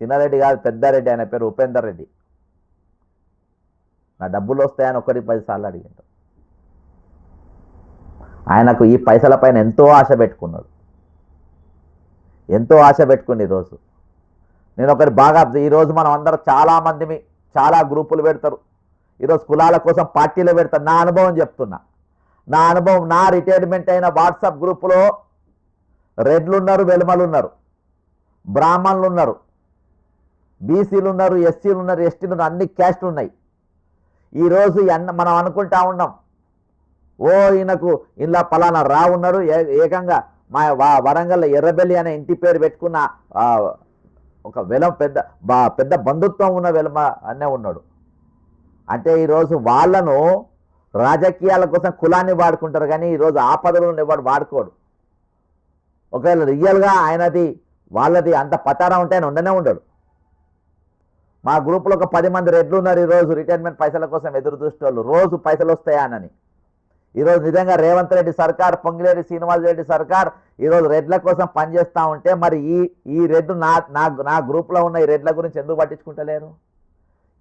చిన్నారెడ్డి కాదు పెద్దారెడ్డి, ఆయన పేరు ఉపేందర్ రెడ్డి. నా డబ్బులు వస్తాయని 1-10 సార్లు అడిగాడు. ఆయనకు ఈ పైసల పైన ఎంతో ఆశ పెట్టుకున్నాడు. ఈరోజు నేను ఒకటి బాగా ఈరోజు మనం అందరం చాలామంది చాలా గ్రూపులు పెడతారు. ఈరోజు కులాల కోసం పార్టీలు పెడతారు. నా అనుభవం చెప్తున్నా. నా రిటైర్మెంట్ అయిన వాట్సాప్ గ్రూపులో రెడ్లు ఉన్నారు, వెలుమలు ఉన్నారు, బ్రాహ్మణులు ఉన్నారు, బీసీలు ఉన్నారు, ఎస్సీలు ఉన్నారు, ఎస్టీలు ఉన్నారు, అన్ని క్యాస్టులు ఉన్నాయి. ఈరోజు మనం అనుకుంటా ఉన్నాం, ఓ ఈయనకు ఇలా పలానా రా ఉన్నాడు, ఏకంగా మా వరంగల్ ఎర్రబెల్లి అనే ఇంటి పేరు పెట్టుకున్న ఒక పెద్ద బంధుత్వం ఉన్న వెలమ అనే ఉన్నాడు. అంటే ఈరోజు వాళ్ళను రాజకీయాల కోసం కులాన్ని వాడుకుంటారు, కానీ ఈరోజు ఆపదలను ఎవడు వాడుకోడు. ఒకవేళ రియల్గా ఆయనది వాళ్ళది అంత పతారం ఉంటే ఆయన ఉండనే ఉండడు. మా గ్రూప్లో ఒక 10 మంది రెడ్లు ఉన్నారు ఈరోజు రిటైర్మెంట్ పైసల కోసం ఎదురు చూసేవాళ్ళు, రోజు పైసలు వస్తాయానని. ఈరోజు నిజంగా రేవంత్ రెడ్డి సర్కార్, పొంగిలేటి శ్రీనివాస్ రెడ్డి సర్కార్ ఈరోజు రెడ్ల కోసం పనిచేస్తూ ఉంటే మరి ఈ రెడ్లు నా గ్రూప్లో ఉన్న ఈ రెడ్ల గురించి ఎందుకు పట్టించుకుంటలేరు?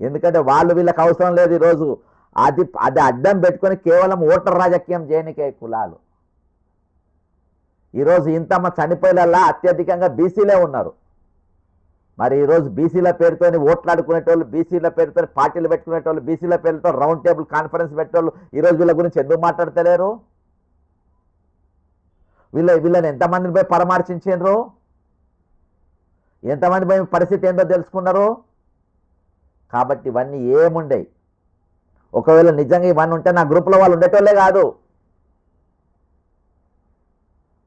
ఎందుకంటే వీళ్ళకి అవసరం లేదు. ఈరోజు అది అడ్డం పెట్టుకొని కేవలం ఓటర్ రాజకీయం చేయనికే కులాలు. ఈరోజు ఇంతమంది చనిపోయేలా అత్యధికంగా బీసీలే ఉన్నారు. మరి ఈరోజు బీసీల పేరుతోని ఓట్లాడుకునేటోళ్ళు, బీసీల పేరుతో పార్టీలు పెట్టుకునేటోళ్ళు, బీసీల పేరుతో రౌండ్ టేబుల్ కాన్ఫరెన్స్ పెట్టేవాళ్ళు ఈరోజు వీళ్ళ గురించి ఎందుకు మాట్లాడతలేరు? వీళ్ళని ఎంతమందిని పోయి పరామర్శించారు? ఎంతమంది పోయి పరిస్థితి ఏందో తెలుసుకున్నారు? కాబట్టి ఇవన్నీ ఏముండయి. ఒకవేళ నిజంగా ఇవన్నీ ఉంటే నా గ్రూప్లో వాళ్ళు ఉండేటోళ్ళే కాదు.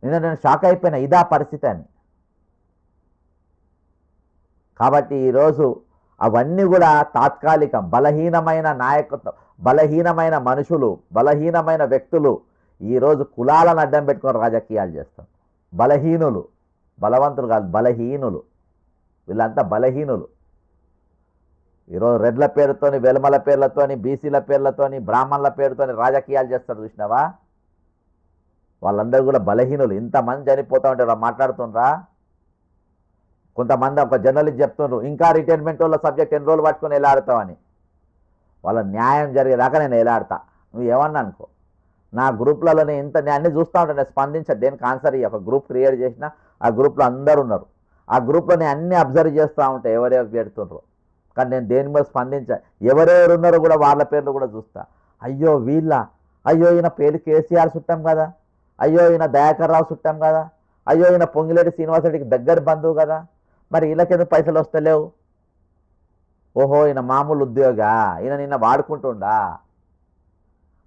నేను షాక్ అయిపోయినా, ఇదా పరిస్థితి అని. కాబట్టి ఈరోజు అవన్నీ కూడా తాత్కాలికం. బలహీనమైన నాయకత్వం, బలహీనమైన మనుషులు, బలహీనమైన వ్యక్తులు ఈరోజు కులాలను అడ్డం పెట్టుకొని రాజకీయాలు చేస్తారు. బలహీనులు, బలవంతులు కాదు, బలహీనులు. వీళ్ళంతా బలహీనులు. ఈరోజు రెడ్ల పేరుతోని, వెలమల పేర్లతోని, బీసీల పేర్లతోని, బ్రాహ్మణుల పేరుతోని రాజకీయాలు చేస్తారు చూసినావా? వాళ్ళందరూ కూడా బలహీనులు. ఇంతమంది చనిపోతూ ఉంటారు, మాట్లాడుతుండ్రా? కొంతమంది ఒక జర్నలిస్ట్ చెప్తుండ్రు, ఇంకా రిటైర్మెంట్ వాళ్ళ సబ్జెక్ట్ ఎన్ని రోజులు పట్టుకొని ఎలాడతావని. వాళ్ళ న్యాయం జరిగేదాకా నేను ఎలాడతా. నువ్వు ఏమన్నా అనుకో. నా గ్రూప్లలో నేను అన్నీ చూస్తూ ఉంటాను, నేను స్పందించా. దేనికి ఆన్సర్ ఇయ్య. ఒక గ్రూప్ క్రియేట్ చేసిన ఆ గ్రూప్లో అందరు ఉన్నారు. ఆ గ్రూప్లో నేను అన్నీ అబ్జర్వ్ చేస్తూ ఉంటాను, ఎవరెవరు పెడుతుండ్రు. కానీ నేను దేని మీద స్పందించా. ఎవరెవరు ఉన్నారో కూడా వాళ్ళ పేర్లు కూడా చూస్తా. అయ్యో అయ్యో ఈయన పేరు కేసీఆర్ చుట్టాం కదా, అయ్యో ఈయన దయాకర్ రావు చుట్టాం కదా, అయ్యో ఈయన పొంగిలేటి శ్రీనివాసరెడ్డికి దగ్గర బంధువు కదా, మరి వీళ్ళకెందుకు పైసలు వస్తలేవు? ఓహో ఈయన మామూలు ఉద్యోగా, ఈయన నిన్న వాడుకుంటుండా,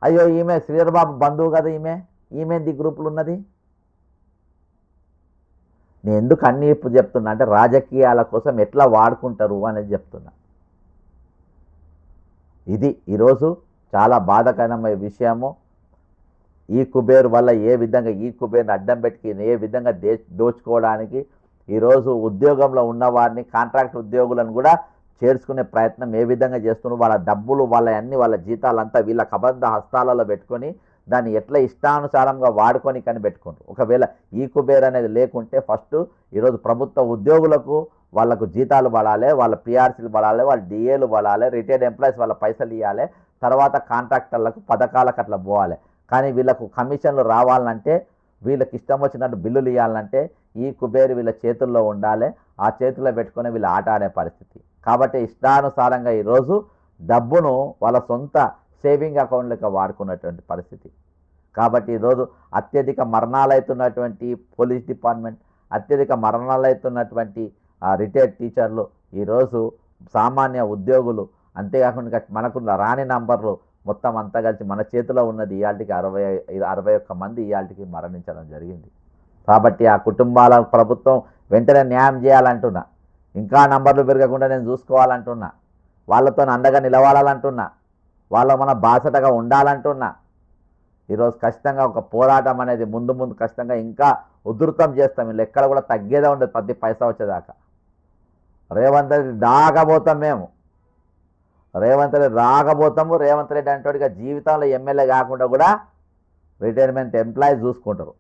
అయ్యో ఈమె శ్రీధర్బాబు బంధువు కదా, ఈమె గ్రూపులు ఉన్నది. నేను ఎందుకు అన్ని ఇప్పుడు చెప్తున్నా అంటే రాజకీయాల కోసం ఎట్లా వాడుకుంటారు అనేది చెప్తున్నా. ఇది ఈరోజు చాలా బాధాకరమైన విషయము. ఈ కుబేర్ వల్ల ఏ విధంగా ఈ కుబేర్ని అడ్డం పెట్టి ఏ విధంగా దోచుకోవడానికి ఈరోజు ఉద్యోగంలో ఉన్నవారిని కాంట్రాక్ట్ ఉద్యోగులను కూడా చేర్చుకునే ప్రయత్నం ఏ విధంగా చేస్తున్నారు. వాళ్ళ డబ్బులు వాళ్ళ అన్ని వాళ్ళ జీతాలంతా వీళ్ళ కబంధ హస్తాలలో పెట్టుకొని దాన్ని ఎట్లా ఇష్టానుసారంగా వాడుకొని కనిపెట్టుకుంటారు. ఒకవేళ ఈ కుబేర్ అనేది లేకుంటే ఫస్ట్ ఈరోజు ప్రభుత్వ ఉద్యోగులకు వాళ్ళకు జీతాలు పడాలి, వాళ్ళ పిఆర్సీలు పడాలి, వాళ్ళ డిఏలు పడాలి, రిటైర్డ్ ఎంప్లాయీస్ వాళ్ళ పైసలు ఇవ్వాలి, తర్వాత కాంట్రాక్టర్లకు పథకాలకు అట్లా పోవాలి. కానీ వీళ్ళకు కమిషన్లు రావాలంటే వీళ్ళకి ఇష్టం వచ్చినట్టు బిల్లులు ఇవ్వాలంటే ఈ కుబేరు వీళ్ళ చేతుల్లో ఉండాలి. ఆ చేతుల్లో పెట్టుకొని వీళ్ళు ఆట ఆడే పరిస్థితి. కాబట్టి ఇష్టానుసారంగా ఈరోజు డబ్బును వాళ్ళ సొంత సేవింగ్ అకౌంట్లకు వాడుకున్నటువంటి పరిస్థితి. కాబట్టి ఈరోజు అత్యధిక మరణాలు అవుతున్నటువంటి పోలీస్ డిపార్ట్మెంట్, అత్యధిక మరణాలు అవుతున్నటువంటి రిటైర్డ్ టీచర్లు, ఈరోజు సామాన్య ఉద్యోగులు, అంతేకాకుండా మనకు రాని నంబర్లు మొత్తం అంతా కలిసి మన చేతిలో ఉన్నది ఇవాళకి 61 మంది ఇవాళకి మరణించడం జరిగింది. కాబట్టి ఆ కుటుంబాల ప్రభుత్వం వెంటనే న్యాయం చేయాలంటున్నా, ఇంకా నంబర్లు పెరగకుండా నేను చూసుకోవాలంటున్నా, వాళ్ళతో అండగా నిలవాలంటున్నా, వాళ్ళ మన బాసటగా ఉండాలంటున్నా. ఈరోజు ఖచ్చితంగా ఒక పోరాటం అనేది ముందు ఖచ్చితంగా ఇంకా ఉధృతం చేస్తాం. వీళ్ళు ఎక్కడ కూడా తగ్గేదే ఉండదు. ప్రతి పైసా వచ్చేదాకా రేవంత్ రెడ్డి దాగబోతాం. మేము రేవంత్ రెడ్డి రాకపోతాము. రేవంత్ రెడ్డి అంటోడిగా జీవితంలో ఎమ్మెల్యే కాకుండా కూడా రిటైర్మెంట్ ఎంప్లాయీస్ చూసుకుంటారు.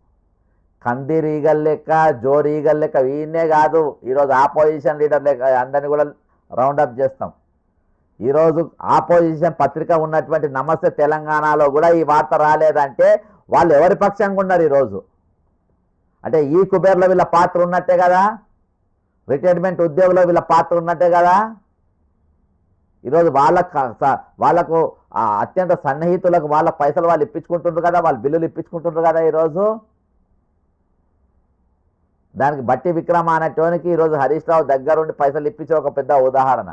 కందిర్ ఈగల్ లెక్క, జోర్ ఈగల్ లెక్క వీనే కాదు, ఈరోజు ఆపోజిషన్ లీడర్ లెక్క అందరినీ కూడా రౌండప్ చేస్తాం. ఈరోజు ఆపోజిషన్ పత్రిక ఉన్నటువంటి నమస్తే తెలంగాణలో కూడా ఈ వార్త రాలేదంటే వాళ్ళు ఎవరి పక్షంగా ఉన్నారు ఈరోజు? అంటే ఈ కుబేర్లో వీళ్ళ పాత్ర ఉన్నట్టే కదా, రిటైర్మెంట్ ఉద్యోగులో వీళ్ళ పాత్ర ఉన్నట్టే కదా. ఈరోజు వాళ్ళకు అత్యంత సన్నిహితులకు వాళ్ళ పైసలు వాళ్ళు ఇప్పించుకుంటుండ్రు కదా, వాళ్ళ బిల్లులు ఇప్పించుకుంటుండ్రు కదా. ఈరోజు దానికి బట్టి విక్రమ అనేటోనికి ఈరోజు హరీష్ రావు దగ్గరుండి పైసలు ఇప్పించే ఒక పెద్ద ఉదాహరణ.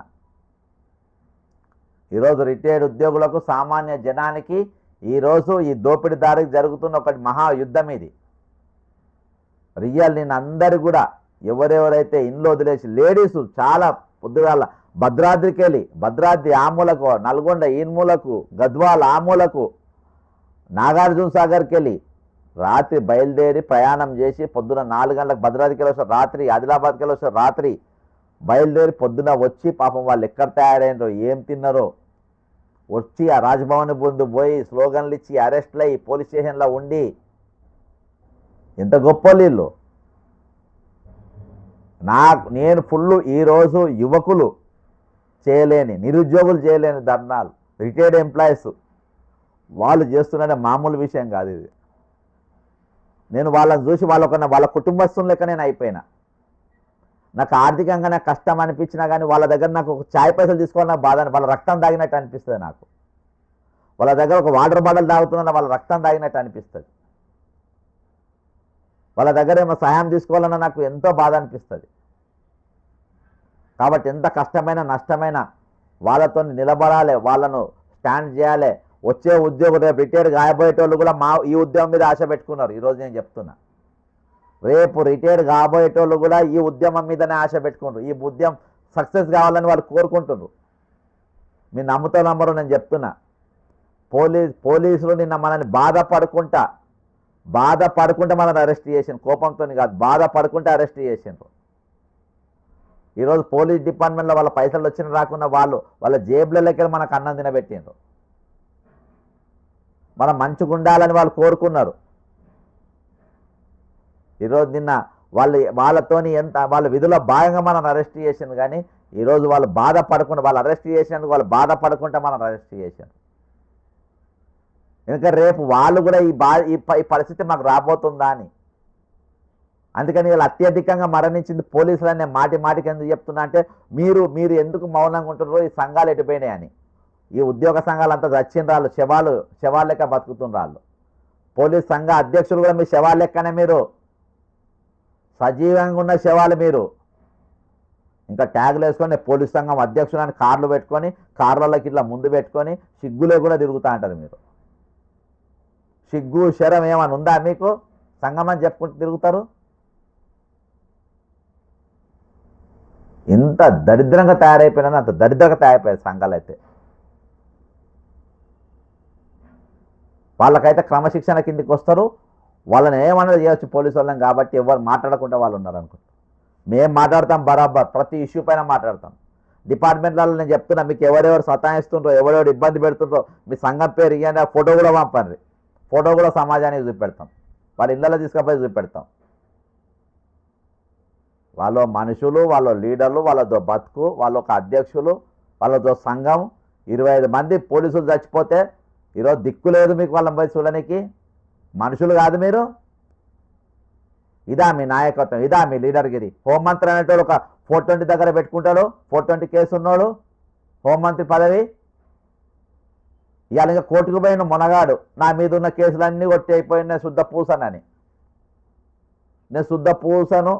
ఈరోజు రిటైర్డ్ ఉద్యోగులకు సామాన్య జనానికి ఈరోజు ఈ దోపిడీదారికి జరుగుతున్న ఒకటి మహాయుద్ధం. ఇది రియల్. నేను అందరు కూడా ఎవరెవరైతే ఇంట్లో వదిలేసి లేడీస్ చాలా పొద్దుగాల భద్రాద్రికి వెళ్ళి, భద్రాద్రి ఆమూలకు, నల్గొండ ఈన్మూలకు, గద్వాల ఆమూలకు, నాగార్జున సాగర్కి వెళ్ళి రాత్రి బయలుదేరి ప్రయాణం చేసి పొద్దున 4 గంటలకు భద్రాద్రికి వెళ్ళి వస్తారు, రాత్రి ఆదిలాబాద్కి వెళ్ళి వస్తారు, రాత్రి బయలుదేరి పొద్దున వచ్చి పాపం వాళ్ళు ఎక్కడ తయారైనరో ఏం తిన్నారో వచ్చి ఆ రాజ్భవన్ ముందు పోయి స్లోగన్లు ఇచ్చి అరెస్ట్లు అయ్యి పోలీస్ స్టేషన్లో ఉండి ఎంత గొప్ప వీళ్ళు. నేను ఫుల్ ఈరోజు యువకులు చేయలేని, నిరుద్యోగులు చేయలేని ధర్నాలు, రిటైర్డ్ ఎంప్లాయీస్ వాళ్ళు చేస్తున్న మామూలు విషయం కాదు ఇది. నేను వాళ్ళని చూసి వాళ్ళ కుటుంబస్తుల లెక్క నేను అయిపోయినా. నాకు ఆర్థికంగా నాకు కష్టం అనిపించినా కానీ వాళ్ళ దగ్గర నాకు ఒక ఛాయ్ పైసలు తీసుకోవాలన్న బాధ, వాళ్ళ రక్తం తాగినట్టు అనిపిస్తుంది నాకు. వాళ్ళ దగ్గర ఒక వాటర్ బాటిల్ తాగుతున్నా వాళ్ళ రక్తం తాగినట్టు అనిపిస్తుంది. వాళ్ళ దగ్గర ఏమో సహాయం తీసుకోవాలన్నా నాకు ఎంతో బాధ అనిపిస్తుంది. కాబట్టి ఎంత కష్టమైన నష్టమైన వాళ్ళతో నిలబడాలి, వాళ్ళను స్టాండ్ చేయాలి. వచ్చే ఉద్యోగులు రేపు రిటైర్ కాబోయేటోళ్ళు కూడా ఈ ఉద్యమం మీద ఆశ పెట్టుకున్నారు. ఈరోజు నేను చెప్తున్నా, రేపు రిటైర్ కాబోయేటోళ్ళు కూడా ఈ ఉద్యమం మీదనే ఆశ పెట్టుకుంటారు. ఈ ఉద్యమం సక్సెస్ కావాలని వాళ్ళు కోరుకుంటున్నారు. మీరు నమ్మరు నేను చెప్తున్నా. పోలీసులు నిన్న మనల్ని బాధపడుకుంటా మనల్ని అరెస్ట్ చేసిన, కోపంతో కాదు, బాధపడుకుంటే అరెస్ట్ చేసిండ్రు. ఈరోజు పోలీస్ డిపార్ట్మెంట్లో వాళ్ళ పైసలు వచ్చిన రాకుండా వాళ్ళ జేబులకి మనకు అన్నం తినబెట్టిండ్రు. మనం మంచిగా ఉండాలని వాళ్ళు కోరుకున్నారు. ఈరోజు నిన్న వాళ్ళతోని వాళ్ళ విధుల భాగంగా మనం అరెస్ట్ చేసింది. కానీ ఈరోజు వాళ్ళు బాధపడకుండా, వాళ్ళు అరెస్ట్ చేసినందుకు వాళ్ళు బాధపడకుండా మనం అరెస్ట్ చేశారు. ఎందుకంటే రేపు వాళ్ళు కూడా ఈ పరిస్థితి మాకు రాబోతుందా అని. అందుకని వీళ్ళు అత్యధికంగా మరణించింది పోలీసులని నేను మాటికి ఎందుకు చెప్తున్నా అంటే మీరు ఎందుకు మౌనంగా ఉంటున్నారో, ఈ సంఘాలు ఎటుపోయినాయని. ఈ ఉద్యోగ సంఘాలు అంతా చచ్చిన వాళ్ళు శవాలు లెక్క బతుకుతున్న వాళ్ళు. పోలీస్ సంఘ అధ్యక్షులు కూడా మీ శవాలు లెక్కనే, మీరు సజీవంగా ఉన్న శవాలు మీరు. ఇంకా ట్యాగులు వేసుకొని పోలీస్ సంఘం అధ్యక్షులని కార్లు పెట్టుకొని కార్లలోకి ఇట్లా ముందు పెట్టుకొని సిగ్గులే కూడా తిరుగుతూ అంటారు మీరు. సిగ్గు శరం ఏమని ఉందా మీకు? సంఘం అని చెప్పుకుంటూ తిరుగుతారు. ఇంత దరిద్రంగా తయారైపోయినా అంత దరిద్రంగా తయారైపోయాయి సంఘాలు అయితే. వాళ్ళకైతే క్రమశిక్షణ కిందకి వస్తారు. వాళ్ళని ఏమన్నా చేయవచ్చు పోలీసు వాళ్ళని కాబట్టి ఎవరు మాట్లాడకుండా వాళ్ళు ఉన్నారు అనుకుంటారు. మేము మాట్లాడతాం బరాబర్, ప్రతి ఇష్యూ పైన మాట్లాడతాం. డిపార్ట్మెంట్లలో నేను చెప్తున్నా, మీకు ఎవరెవరు సతాయిస్తుండ్రో ఎవరెవరు ఇబ్బంది పెడుతుండ్రో మీ సంఘం పేరు ఇవ్వండి, ఫోటో కూడా పంపండి. ఫోటో కూడా సమాజానికి చూపెడతాం, వాళ్ళ ఇళ్ళలో తీసుకుపోయి చూపెడతాం. వాళ్ళు మనుషులు, వాళ్ళ లీడర్లు, వాళ్ళతో బతుకు, వాళ్ళ ఒక అధ్యక్షులు, వాళ్ళతో సంఘం. 25 మంది పోలీసులు చచ్చిపోతే ఈరోజు దిక్కు లేదు మీకు వాళ్ళని పోయి చూడడానికి. మనుషులు కాదు మీరు. ఇదా మీ నాయకత్వం? ఇదా మీ లీడర్గిరి? హోంమంత్రి అనేటోడు ఒక 420 దగ్గర పెట్టుకుంటాడు, 420 కేసు ఉన్నాడు హోంమంత్రి పదవి. ఇవాళ ఇంకా కోర్టుకు పోయిన మొనగాడు, నా మీద ఉన్న కేసులన్నీ కొట్టి అయిపోయిన శుద్ధ పూసనని. నేను శుద్ధ పూసను,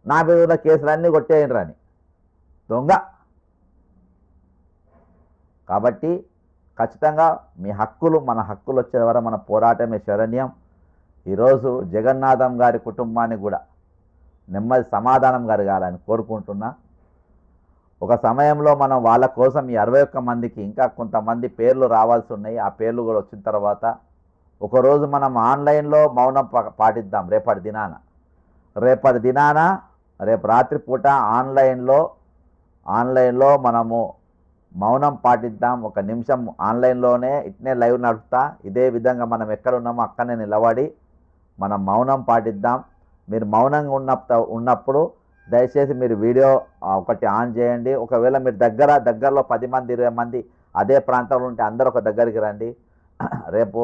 నా మీద ఉన్న కేసులన్నీ కొట్టేయండి దొంగ. కాబట్టి ఖచ్చితంగా మీ హక్కులు, మన హక్కులు వచ్చే వరకు మన పోరాటమే శరణ్యం. ఈరోజు జగన్నాథం గారి కుటుంబానికి కూడా నెమ్మది సమాధానం కలగాలని కోరుకుంటున్నా. ఒక సమయంలో మనం వాళ్ళ కోసం ఈ 61 మందికి ఇంకా కొంతమంది పేర్లు రావాల్సి ఉన్నాయి. ఆ పేర్లు కూడా వచ్చిన తర్వాత ఒకరోజు మనం ఆన్లైన్లో మౌనం పాటిద్దాం. రేపటి దినాన రేపు రాత్రిపూట ఆన్లైన్లో మనము మౌనం పాటిద్దాం. 1 నిమిషం ఆన్లైన్లోనే ఇట్నే లైవ్ నడుపుతా. ఇదే విధంగా మనం ఎక్కడ ఉన్నామో అక్కడనే నిలబడి మనం మౌనం పాటిద్దాం. మీరు మౌనంగా ఉన్నప్పుడు దయచేసి మీరు వీడియో ఒకటి ఆన్ చేయండి. ఒకవేళ మీరు దగ్గరలో 10 మంది 20 మంది అదే ప్రాంతంలో ఉంటే అందరూ ఒక దగ్గరికి రండి. రేపు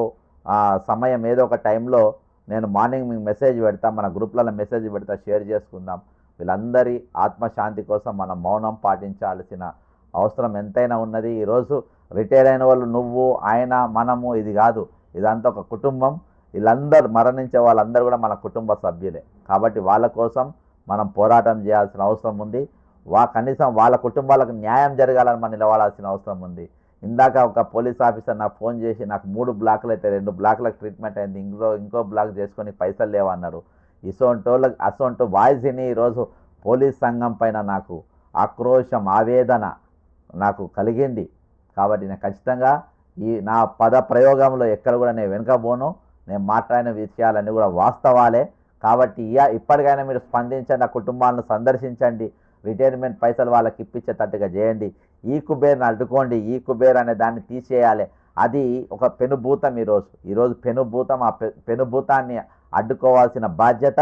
సమయం ఏదో ఒక టైంలో నేను మార్నింగ్ మీకు మెసేజ్ పెడతా, మన గ్రూప్లలో మెసేజ్ పెడతా, షేర్ చేసుకుందాం. వీళ్ళందరి ఆత్మశాంతి కోసం మనం మౌనం పాటించాల్సిన అవసరం ఎంతైనా ఉన్నది. ఈరోజు రిటైర్ అయిన వాళ్ళు నువ్వు, ఆయన, మనము ఇది కాదు, ఇదంతా ఒక కుటుంబం. వీళ్ళందరూ మరణించే వాళ్ళందరూ కూడా మన కుటుంబ సభ్యులే. కాబట్టి వాళ్ళ కోసం మనం పోరాటం చేయాల్సిన అవసరం ఉంది. కనీసం వాళ్ళ కుటుంబాలకు న్యాయం జరగాలని మనం నిలబడాల్సిన అవసరం ఉంది. ఇందాక ఒక పోలీస్ ఆఫీసర్ నాకు ఫోన్ చేసి, నాకు 3 బ్లాకులు అయితే 2 బ్లాకులకు ట్రీట్మెంట్ అయింది, ఇంకో బ్లాక్ చేసుకొని పైసలు లేవన్నారు. అసొంటి వాయిస్ విని ఈరోజు పోలీస్ సంఘం పైన నాకు ఆక్రోశం, ఆవేదన నాకు కలిగింది. కాబట్టి నేను ఖచ్చితంగా నా పద ప్రయోగంలో ఎక్కడ కూడా నేను వెనుకబోను. నేను మాట్లాడిన విషయాలన్నీ కూడా వాస్తవాలే. కాబట్టి ఇప్పటికైనా మీరు స్పందించండి, ఆ కుటుంబాలను సందర్శించండి, రిటైర్మెంట్ పైసలు వాళ్ళకి ఇప్పించేటట్టుగా చేయండి. ఈ కుబేర్ని అడ్డుకోండి. ఈ కుబేర్ అనే దాన్ని తీసేయాలి. అది ఒక పెనుభూతం. ఈరోజు పెనుభూతం. ఆ పెనుభూతాన్ని అడ్డుకోవాల్సిన బాధ్యత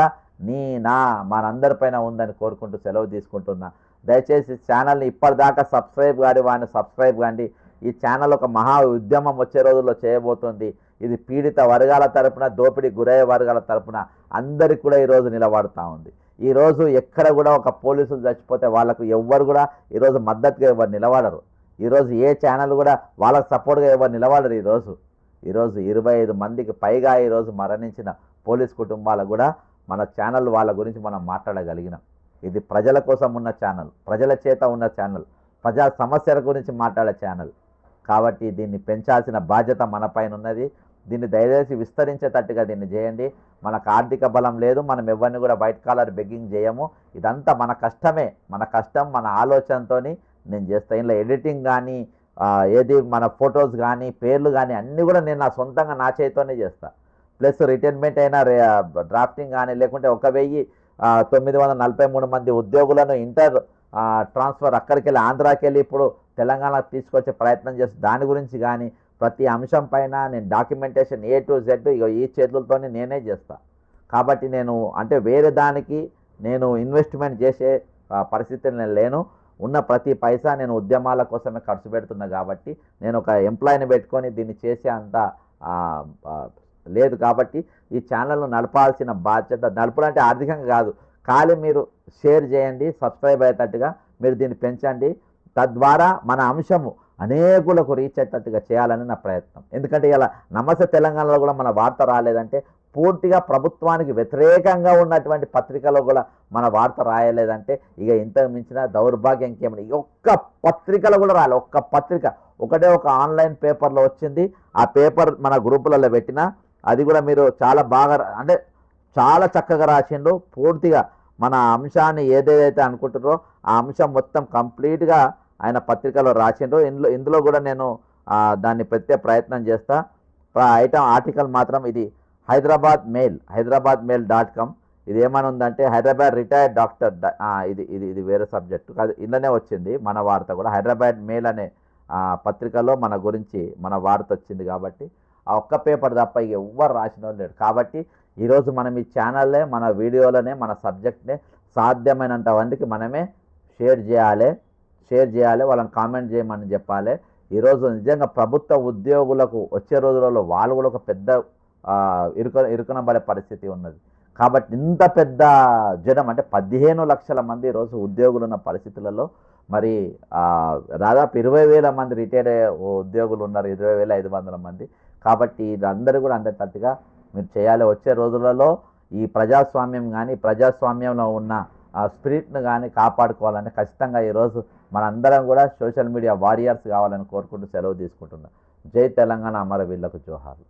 మనందరిపైన ఉందని కోరుకుంటూ సెలవు తీసుకుంటున్నా. దయచేసి ఛానల్ని ఇప్పటిదాకా సబ్స్క్రైబ్ కాండి. ఈ ఛానల్ ఒక మహా ఉద్యమం వచ్చే రోజుల్లో చేయబోతుంది. ఇది పీడిత వర్గాల తరపున, దోపిడీ గురయ్యే వర్గాల తరపున అందరికి కూడా ఈరోజు నిలబడతా ఉంది. ఈరోజు ఎక్కడ కూడా ఒక పోలీసులు చచ్చిపోతే వాళ్ళకు ఎవ్వరు కూడా ఈరోజు మద్దతుగా ఎవరు నిలబడరు. ఈరోజు ఏ ఛానల్ కూడా వాళ్ళకు సపోర్ట్గా ఎవరు నిలబడరు. ఈరోజు 25 మందికి పైగా ఈరోజు మరణించిన పోలీస్ కుటుంబాలకు కూడా మన ఛానల్ వాళ్ళ గురించి మనం మాట్లాడగలిగినాం. ఇది ప్రజల కోసం ఉన్న ఛానల్, ప్రజల చేత ఉన్న ఛానల్, ప్రజా సమస్యల గురించి మాట్లాడే ఛానల్. కాబట్టి దీన్ని పెంచాల్సిన బాధ్యత మన పైన ఉన్నది. దీన్ని దయచేసి విస్తరించేటట్టుగా దీన్ని చేయండి. మనకు ఆర్థిక బలం లేదు, మనం ఎవరిని కూడా వైట్ కాలర్ బెగ్గింగ్ చేయము. ఇదంతా మన కష్టమే, మన కష్టం, మన ఆలోచనతో నేను చేస్తాను. ఇలా ఎడిటింగ్ కానీ మన ఫొటోస్ కానీ పేర్లు కానీ అన్నీ కూడా నేను నా సొంతంగా నా చేతితోనే చేస్తాను. ప్లస్ రిటైర్మెంట్ అయినా డ్రాఫ్టింగ్ కానీ, లేకుంటే 1943 మంది ఉద్యోగులను ఇంటర్ ట్రాన్స్ఫర్ అక్కడికి వెళ్ళి ఆంధ్రాకి వెళ్ళి ఇప్పుడు తెలంగాణకు తీసుకొచ్చే ప్రయత్నం చేసి దాని గురించి కానీ ప్రతి అంశం పైన నేను డాక్యుమెంటేషన్ A to Z ఈ చేతులతోనే నేనే చేస్తాను. కాబట్టి నేను వేరే దానికి నేను ఇన్వెస్ట్మెంట్ చేసే పరిస్థితులు నేను లేను. ఉన్న ప్రతి పైసా నేను ఉద్యమాల కోసమే ఖర్చు పెడుతున్నా. కాబట్టి నేను ఒక ఎంప్లాయీని పెట్టుకొని దీన్ని చేసే అంత లేదు. కాబట్టి ఈ ఛానల్ను నడపాల్సిన బాధ్యత, నడపడంటే ఆర్థికంగా కాదు, ఖాళీ మీరు షేర్ చేయండి, సబ్స్క్రైబ్ అయ్యేటట్టుగా మీరు దీన్ని పెంచండి. తద్వారా మన అంశము అనేకులకు రీచ్ అయ్యేటట్టుగా చేయాలని నా ప్రయత్నం. ఎందుకంటే ఇలా నమస్తే తెలంగాణలో కూడా మన వార్త రాలేదంటే పూర్తిగా ప్రభుత్వానికి వ్యతిరేకంగా ఉన్నటువంటి పత్రికలో కూడా మన వార్త రాయలేదంటే ఇక ఇంతకు మించిన దౌర్భాగ్యం ఇంకేమన్నా ఒక్క పత్రికలో కూడా రాయాలి. ఒక్క పత్రిక ఒకటే ఒక ఆన్లైన్ పేపర్లో వచ్చింది. ఆ పేపర్ మన గ్రూపులలో పెట్టిన అది కూడా మీరు చాలా బాగా అంటే చాలా చక్కగా రాసిండు. పూర్తిగా మన అంశాన్ని ఏదేదైతే అనుకుంటారో ఆ అంశం మొత్తం కంప్లీట్గా ఆయన పత్రికలో రాసిండ్రు. ఇందులో కూడా నేను దాన్ని పెట్టే ప్రయత్నం చేస్తా. ఐటమ్ ఆర్టికల్ మాత్రం ఇది hyderabadmail.com. ఇది ఏమని ఉందంటే హైదరాబాద్ రిటైర్డ్ డాక్టర్ ఇది వేరే సబ్జెక్టు కాదు, ఇందులోనే వచ్చింది మన వార్త కూడా. హైదరాబాద్ మెయిల్ అనే పత్రికలో మన గురించి మన వార్త వచ్చింది. కాబట్టి ఆ ఒక్క పేపర్ తప్ప ఇక ఎవ్వరు రాసిన వాళ్ళు లేడు. కాబట్టి ఈరోజు మనం ఈ ఛానల్లే మన వీడియోలోనే మన సబ్జెక్ట్నే సాధ్యమైనంత మందికి మనమే షేర్ చేయాలి, వాళ్ళని కామెంట్ చేయమని చెప్పాలి. ఈరోజు నిజంగా ప్రభుత్వ ఉద్యోగులకు వచ్చే రోజులలో వాళ్ళు కూడా ఒక పెద్ద ఇరుకనబడే పరిస్థితి ఉన్నది. కాబట్టి ఇంత పెద్ద జనం అంటే 15 లక్షల మంది ఈరోజు ఉద్యోగులు ఉన్న పరిస్థితులలో మరి దాదాపు 20,000 మంది రిటైర్డ్ ఉద్యోగులు ఉన్నారు, 20,500 మంది. కాబట్టి ఇదందరూ కూడా అందరికట్టుగా మీరు చేయాలి. వచ్చే రోజులలో ఈ ప్రజాస్వామ్యం కానీ ప్రజాస్వామ్యంలో ఉన్న స్పిరిట్ను కానీ కాపాడుకోవాలంటే ఖచ్చితంగా ఈరోజు మనందరం కూడా సోషల్ మీడియా వారియర్స్ కావాలని కోరుకుంటూ సెలవు తీసుకుంటున్నాం. జై తెలంగాణ, అమరవీరులకు జోహార్లు.